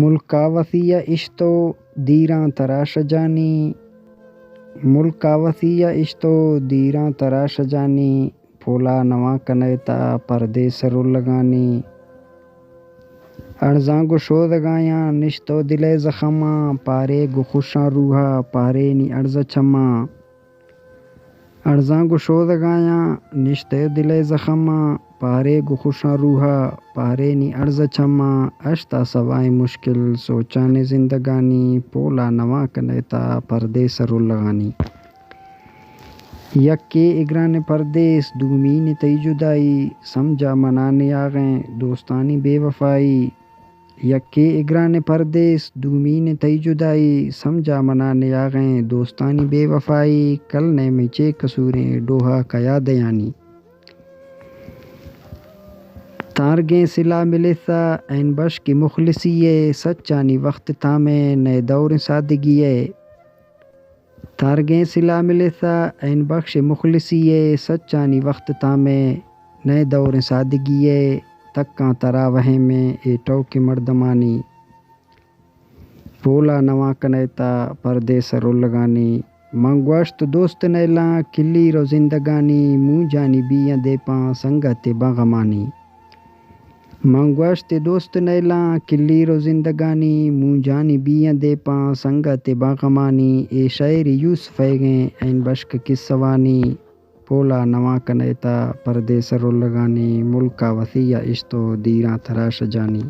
ملکا وسیع اشتو دیراں تراش جانی، ملکا وسیع اشتو دیراں تراش جانی، پھولا نواں کنیتا پردے سرو لگانی، ارزاں گشودگایاں نشتو دلے زخماں، پارے گو خوشاں روحا پارے نی ارز چماں، ارزاں گشودگایاں نشتو دلے زخماں، پارے گو خوشاں روحا پارے نی ارز چماں، اشتا سوائے مشکل سوچانے زندگانی، پولا نواں کنیتا پردے سرو لگانی، یکے اگرانے پردیس دومین تئی جدائی، سمجھا منانے آغیں دوستانی بے وفائی، یکے اگرانے پردیس دومین تئی جدائی، سمجھا منانے آغیں دوستانی بے وفائی، کلنے میں چے قصوریں ڈوہا کیا دیانی، تارگیں صلہ ملسا این بش کی مخلصیے، سچانی وقت تامیں نئے دور سادگیے، تارگیں صلہ ملسا این بخش مخلصیے، سچانی وقت تامیں نئے دور سادگیے، تکاں تراوہیں میں ایٹو کی مردمانی، پولا نواں کنیتا پردے سرو لگانی، منگوشت دوست نیلاں کلی رو زندگانی، موں جانی بیاں دے پاں سنگت باغمانی، منگوشت دوست نیلاں کلی رو زندگانی، موں جانی بیاں دے پاں سنگت باغمانی، اے شاعری یوسف ایگیں این بشک قصوانی، پولا نواں کنیتا پردے سرو لگانی، ملکا وسیع اشتو دیراں تراش جانی۔